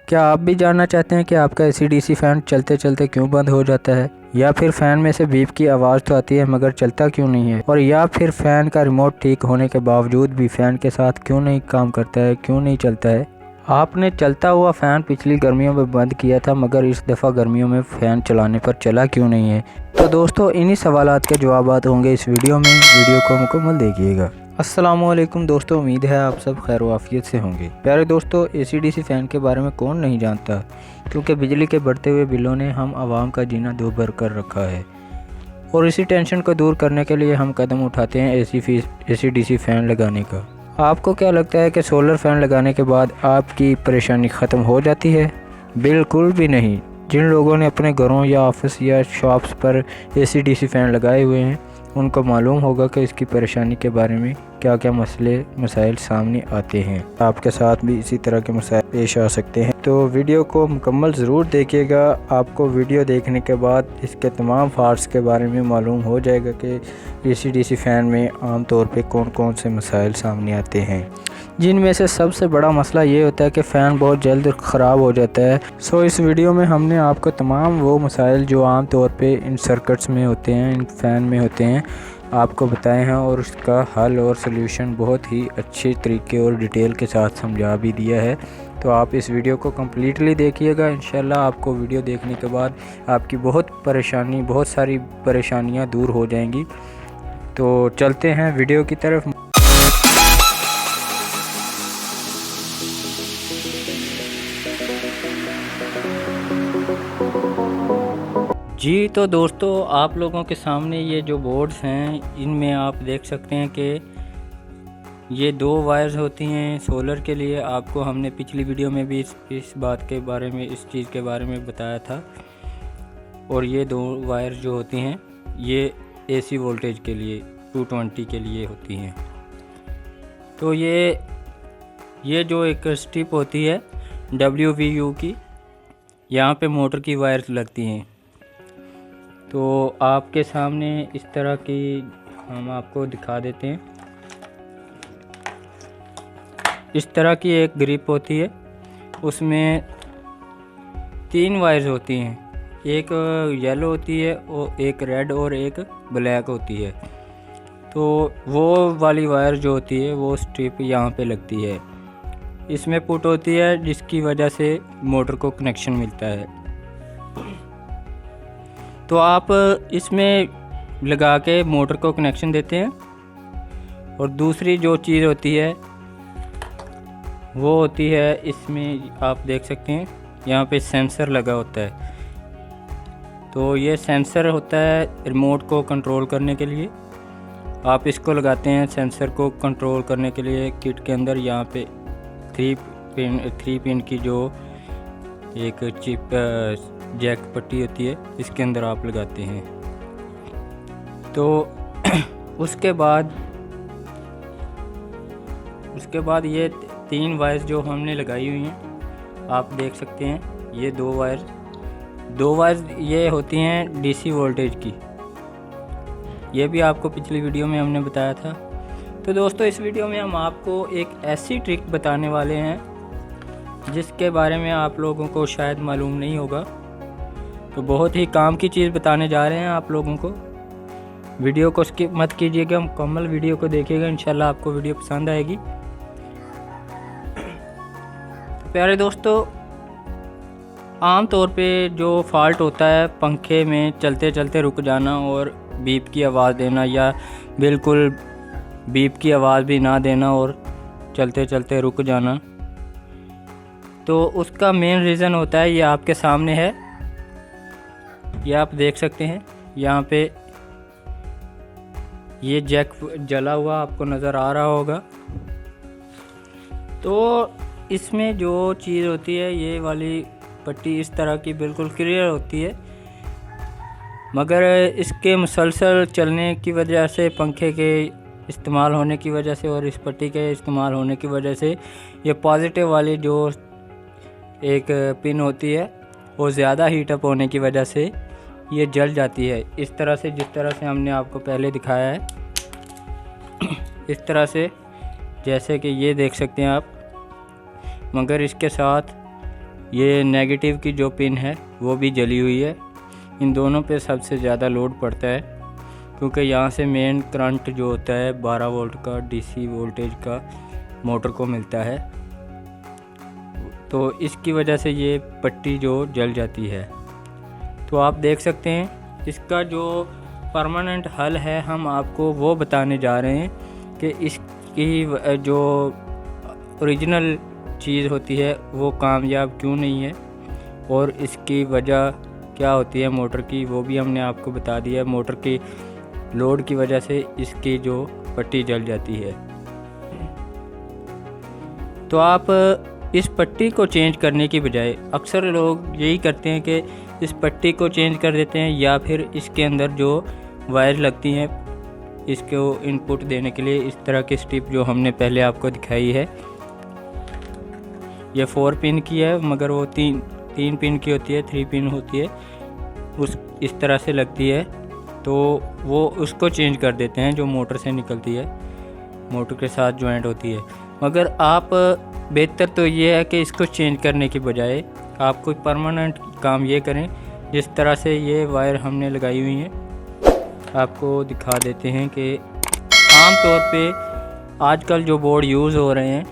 क्या आप भी जानना चाहते हैं कि आपका AC/DC फ़ैन चलते चलते क्यों बंद हो जाता है, या फिर फ़ैन में से बीप की आवाज़ तो आती है मगर चलता क्यों नहीं है, और या फिर फ़ैन का रिमोट ठीक होने के बावजूद भी फ़ैन के साथ क्यों नहीं काम करता है, क्यों नहीं चलता है। आपने चलता हुआ फ़ैन पिछली गर्मियों में बंद किया था मगर इस दफ़ा गर्मियों में फ़ैन चलाने पर चला क्यों नहीं है। तो दोस्तों, इन्हीं सवालात के जवाबात होंगे इस वीडियो में। वीडियो को मुकम्मल देखिएगा। अस्सलामुअलैकुम दोस्तों, उम्मीद है आप सब खैर वाफियत से होंगे। प्यारे दोस्तों, AC/DC फ़ैन के बारे में कौन नहीं जानता, क्योंकि बिजली के बढ़ते हुए बिलों ने हम आवाम का जीना दूभर कर रखा है, और इसी टेंशन को दूर करने के लिए हम कदम उठाते हैं AC/DC फ़ैन लगाने का। आपको क्या लगता है कि सोलर फ़ैन लगाने के बाद आपकी परेशानी ख़त्म हो जाती है? बिल्कुल भी नहीं। जिन लोगों ने अपने घरों या ऑफिस या शॉप्स पर AC/DC फ़ैन लगाए हुए हैं, उनको मालूम होगा कि इसकी परेशानी के बारे में क्या क्या मसाइल सामने आते हैं। आपके साथ भी इसी तरह के मसाइल पेश आ सकते हैं, तो वीडियो को मुकम्मल ज़रूर देखिएगा। आपको वीडियो देखने के बाद इसके तमाम फ़ॉल्ट्स के बारे में मालूम हो जाएगा कि AC/DC फ़ैन में आम तौर पे कौन कौन से मसाइल सामने आते हैं, जिनमें से सबसे बड़ा मसला ये होता है कि फ़ैन बहुत जल्द ख़राब हो जाता है। सो इस वीडियो में हमने आपको तमाम वो मसाइल जो आम तौर पे इन सर्किट्स में होते हैं, इन फ़ैन में होते हैं, आपको बताए हैं, और उसका हल और सलूशन बहुत ही अच्छे तरीके और डिटेल के साथ समझा भी दिया है। तो आप इस वीडियो को कम्प्लीटली देखिएगा। इंशाल्लाह आपको वीडियो देखने के बाद आपकी बहुत सारी परेशानियाँ दूर हो जाएंगी। तो चलते हैं वीडियो की तरफ। जी तो दोस्तों, आप लोगों के सामने ये जो बोर्ड्स हैं, इनमें आप देख सकते हैं कि ये 2 वायर्स होती हैं सोलर के लिए। आपको हमने पिछली वीडियो में भी इस बात के बारे में, इस चीज़ के बारे में बताया था। और ये 2 वायर जो होती हैं, ये AC वोल्टेज के लिए 220 के लिए होती हैं। तो ये जो एक स्ट्रिप होती है WVU की, यहाँ पे मोटर की वायर्स लगती हैं। तो आपके सामने इस तरह की हम आपको दिखा देते हैं। इस तरह की एक ग्रिप होती है, उसमें 3 वायर्स होती हैं, एक येलो होती है और एक रेड और एक ब्लैक होती है। तो वो वाली वायर जो होती है वो स्ट्रिप यहाँ पे लगती है, इसमें पुट होती है, जिसकी वजह से मोटर को कनेक्शन मिलता है। तो आप इसमें लगा के मोटर को कनेक्शन देते हैं। और दूसरी जो चीज़ होती है वो होती है, इसमें आप देख सकते हैं यहाँ पे सेंसर लगा होता है। तो ये सेंसर होता है रिमोट को कंट्रोल करने के लिए। आप इसको लगाते हैं सेंसर को कंट्रोल करने के लिए किट के अंदर। यहाँ पे 3 पिन की जो एक चिप जैक पट्टी होती है, इसके अंदर आप लगाते हैं। तो उसके बाद ये 3 वायर्स जो हमने लगाई हुई हैं, आप देख सकते हैं ये 2 वायर्स ये होती हैं DC वोल्टेज की। ये भी आपको पिछली वीडियो में हमने बताया था। तो दोस्तों, इस वीडियो में हम आपको एक ऐसी ट्रिक बताने वाले हैं जिसके बारे में आप लोगों को शायद मालूम नहीं होगा। तो बहुत ही काम की चीज़ बताने जा रहे हैं आप लोगों को। वीडियो को स्किप मत कीजिएगा, मुकम्मल वीडियो को देखिएगा, इंशाल्लाह आपको वीडियो पसंद आएगी। तो प्यारे दोस्तों, आम तौर पे जो फॉल्ट होता है पंखे में चलते चलते रुक जाना और बीप की आवाज़ देना, या बिल्कुल बीप की आवाज़ भी ना देना और चलते चलते रुक जाना, तो उसका मेन रीज़न होता है, ये आपके सामने है, ये आप देख सकते हैं। यहाँ पे ये जैक जला हुआ आपको नज़र आ रहा होगा। तो इसमें जो चीज़ होती है, ये वाली पट्टी इस तरह की बिल्कुल क्लियर होती है, मगर इसके मुसलसल चलने की वजह से, पंखे के इस्तेमाल होने की वजह से और इस पट्टी के इस्तेमाल होने की वजह से, ये पॉजिटिव वाली जो एक पिन होती है वो ज़्यादा हीटअप होने की वजह से ये जल जाती है। इस तरह से, जिस तरह से हमने आपको पहले दिखाया है, इस तरह से, जैसे कि ये देख सकते हैं आप। मगर इसके साथ ये नेगेटिव की जो पिन है वो भी जली हुई है। इन दोनों पे सबसे ज़्यादा लोड पड़ता है, क्योंकि यहाँ से मेन करंट जो होता है 12 वोल्ट का डीसी वोल्टेज का मोटर को मिलता है, तो इसकी वजह से ये पट्टी जो जल जाती है। तो आप देख सकते हैं इसका जो परमानेंट हल है, हम आपको वो बताने जा रहे हैं कि इसकी जो ओरिजिनल चीज़ होती है वो कामयाब क्यों नहीं है और इसकी वजह क्या होती है मोटर की, वो भी हमने आपको बता दिया है। मोटर की लोड की वजह से इसकी जो पट्टी जल जाती है। तो आप इस पट्टी को चेंज करने की बजाय अक्सर लोग यही करते हैं कि इस पट्टी को चेंज कर देते हैं, या फिर इसके अंदर जो वायर लगती हैं इसको इनपुट देने के लिए, इस तरह की स्ट्रिप जो हमने पहले आपको दिखाई है, ये 4 पिन की है मगर वो तीन पिन की होती है, 3 पिन होती है, इस तरह से लगती है। तो वो उसको चेंज कर देते हैं जो मोटर से निकलती है, मोटर के साथ ज्वाइंट होती है। मगर आप बेहतर तो ये है कि इसको चेंज करने की बजाय आप कोई परमानेंट काम ये करें, जिस तरह से ये वायर हमने लगाई हुई है आपको दिखा देते हैं कि आम तौर पे आजकल जो बोर्ड यूज़ हो रहे हैं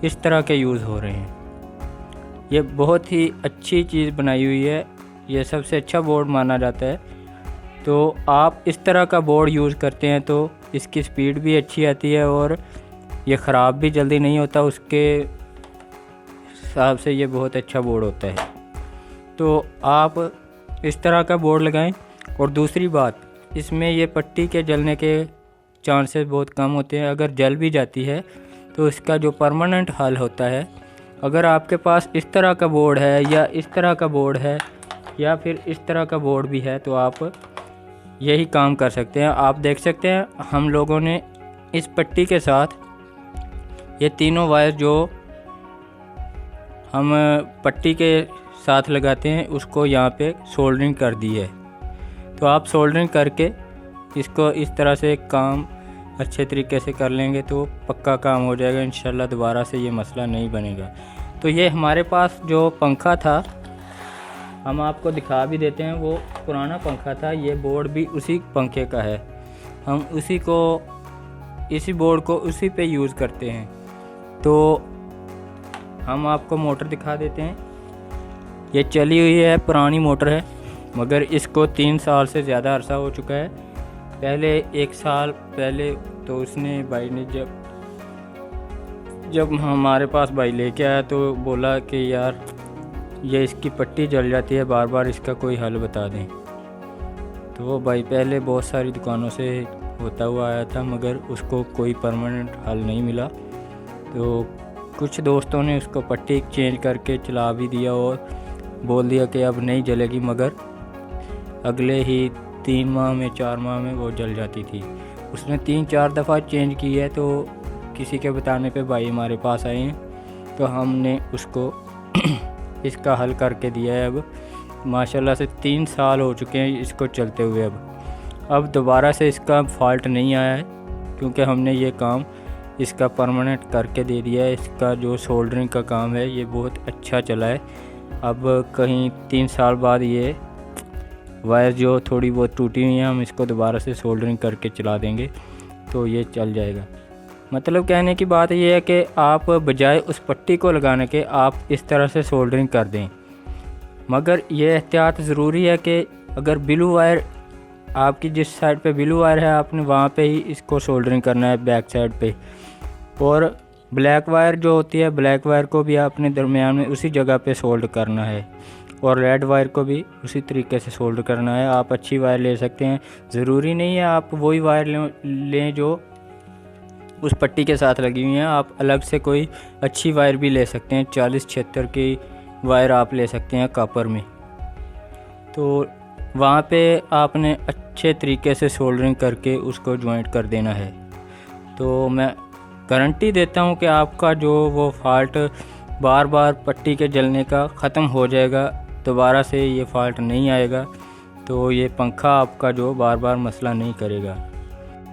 इस तरह के यूज़ हो रहे हैं। ये बहुत ही अच्छी चीज़ बनाई हुई है, ये सबसे अच्छा बोर्ड माना जाता है। तो आप इस तरह का बोर्ड यूज़ करते हैं तो इसकी स्पीड भी अच्छी आती है और ये ख़राब भी जल्दी नहीं होता, उसके हिसाब से ये बहुत अच्छा बोर्ड होता है। तो आप इस तरह का बोर्ड लगाएं। और दूसरी बात, इसमें ये पट्टी के जलने के चांसेस बहुत कम होते हैं। अगर जल भी जाती है तो इसका जो परमानेंट हल होता है, अगर आपके पास इस तरह का बोर्ड है या इस तरह का बोर्ड है या फिर इस तरह का बोर्ड भी है, तो आप यही काम कर सकते हैं। आप देख सकते हैं हम लोगों ने इस पट्टी के साथ ये तीनों वायर जो हम पट्टी के साथ लगाते हैं उसको यहाँ पे सोल्डरिंग कर दी है। तो आप सोल्डरिंग करके इसको इस तरह से काम अच्छे तरीके से कर लेंगे तो पक्का काम हो जाएगा इंशाल्लाह, दोबारा से ये मसला नहीं बनेगा। तो ये हमारे पास जो पंखा था हम आपको दिखा भी देते हैं, वो पुराना पंखा था, ये बोर्ड भी उसी पंखे का है। हम इसी बोर्ड को उसी पे यूज़ करते हैं। तो हम आपको मोटर दिखा देते हैं। ये चली हुई है, पुरानी मोटर है, मगर इसको 3 साल से ज़्यादा अरसा हो चुका है। पहले 1 साल पहले तो उसने भाई ने जब हमारे पास भाई लेके आया तो बोला कि यार ये इसकी पट्टी जल जाती है बार बार, इसका कोई हल बता दें। तो वो भाई पहले बहुत सारी दुकानों से होता हुआ आया था मगर उसको कोई परमानेंट हल नहीं मिला। तो कुछ दोस्तों ने उसको पट्टी चेंज करके चला भी दिया और बोल दिया कि अब नहीं जलेगी, मगर अगले ही 3 माह में 4 माह में वो जल जाती थी। उसने 3-4 दफ़ा चेंज की है। तो किसी के बताने पे भाई हमारे पास आए हैं तो हमने उसको इसका हल करके दिया है। अब माशाल्लाह से 3 साल हो चुके हैं इसको चलते हुए। अब दोबारा से इसका फॉल्ट नहीं आया है क्योंकि हमने ये काम इसका परमानेंट करके दे दिया है। इसका जो सोल्डरिंग का काम है ये बहुत अच्छा चला है। अब कहीं 3 साल बाद ये वायर जो थोड़ी बहुत टूटी हुई हैं हम इसको दोबारा से सोल्डरिंग करके चला देंगे तो ये चल जाएगा। मतलब कहने की बात ये है कि आप बजाय उस पट्टी को लगाने के आप इस तरह से सोल्डरिंग कर दें, मगर ये एहतियात ज़रूरी है कि अगर ब्लू वायर आपकी जिस साइड पे ब्लू वायर है आपने वहाँ पे ही इसको सोल्डरिंग करना है बैक साइड पे, और ब्लैक वायर जो होती है ब्लैक वायर को भी आपने दरमियान में उसी जगह पे सोल्ड करना है, और रेड वायर को भी उसी तरीके से सोल्ड करना है। आप अच्छी वायर ले सकते हैं, ज़रूरी नहीं है आप वही वायर लें जो उस पट्टी के साथ लगी हुई हैं। आप अलग से कोई अच्छी वायर भी ले सकते हैं, 40-76 की वायर आप ले सकते हैं कॉपर में। तो वहाँ पे आपने अच्छे तरीके से सोल्डरिंग करके उसको ज्वाइंट कर देना है। तो मैं गारंटी देता हूँ कि आपका जो वो फॉल्ट बार बार पट्टी के जलने का ख़त्म हो जाएगा, दोबारा से ये फॉल्ट नहीं आएगा। तो ये पंखा आपका जो बार बार मसला नहीं करेगा।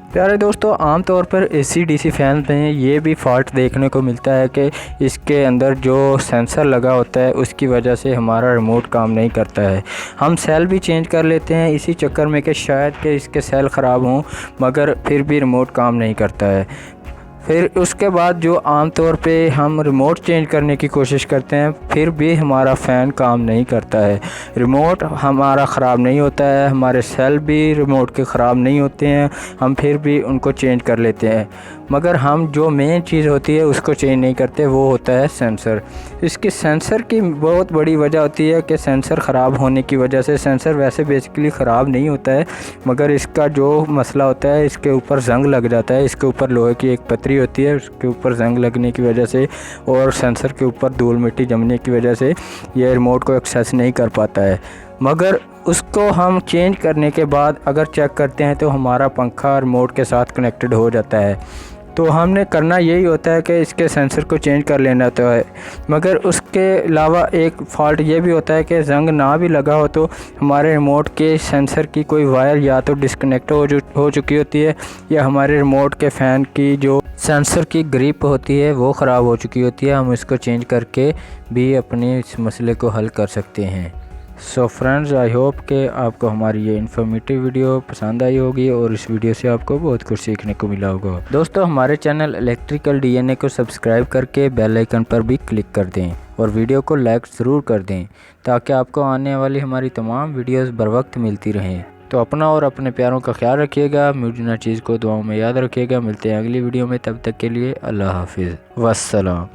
प्यारे दोस्तों, आमतौर पर AC/DC फैन में ये भी फॉल्ट देखने को मिलता है कि इसके अंदर जो सेंसर लगा होता है उसकी वजह से हमारा रिमोट काम नहीं करता है। हम सेल भी चेंज कर लेते हैं इसी चक्कर में कि शायद कि इसके सेल ख़राब हों, मगर फिर भी रिमोट काम नहीं करता है। फिर उसके बाद जो आम तौर पे हम रिमोट चेंज करने की कोशिश करते हैं, फिर भी हमारा फ़ैन काम नहीं करता है। रिमोट हमारा ख़राब नहीं होता है, हमारे सेल भी रिमोट के ख़राब नहीं होते हैं, हम फिर भी उनको चेंज कर लेते हैं, मगर हम जो मेन चीज़ होती है उसको चेंज नहीं करते, वो होता है सेंसर। इसकी सेंसर की बहुत बड़ी वजह होती है कि सेंसर ख़राब होने की वजह से, सेंसर वैसे बेसिकली ख़राब नहीं होता है, मगर इसका जो मसला होता है, इसके ऊपर जंग लग जाता है। इसके ऊपर लोहे की एक पतरी होती है, उसके ऊपर जंग लगने की वजह से और सेंसर के ऊपर धूल मिट्टी जमने की वजह से ये रिमोट को एक्सेस नहीं कर पाता है। मगर उसको हम चेंज करने के बाद अगर चेक करते हैं तो हमारा पंखा रिमोट के साथ कनेक्टेड हो जाता है। तो हमने करना यही होता है कि इसके सेंसर को चेंज कर लेना तो है, मगर उसके अलावा एक फ़ॉल्ट ये भी होता है कि जंग ना भी लगा हो तो हमारे रिमोट के सेंसर की कोई वायर या तो डिस्कनेक्ट हो चुकी होती है, या हमारे रिमोट के फ़ैन की जो सेंसर की ग्रिप होती है वो ख़राब हो चुकी होती है। हम इसको चेंज करके भी अपने इस मसले को हल कर सकते हैं। सो फ्रेंड्स, आई होप कि आपको हमारी ये इन्फॉर्मेटिव वीडियो पसंद आई होगी और इस वीडियो से आपको बहुत कुछ सीखने को मिला होगा। दोस्तों, हमारे चैनल इलेक्ट्रिकल DNA को सब्सक्राइब करके बेल आइकन पर भी क्लिक कर दें और वीडियो को लाइक ज़रूर कर दें ताकि आपको आने वाली हमारी तमाम वीडियोज़ बर वक्त मिलती रहें। तो अपना और अपने प्यारों का ख्याल रखिएगा, मुझे चीज़ को दुआओं में याद रखिएगा। मिलते हैं अगली वीडियो में, तब तक के लिए अल्लाह हाफिज़, वस्सलाम।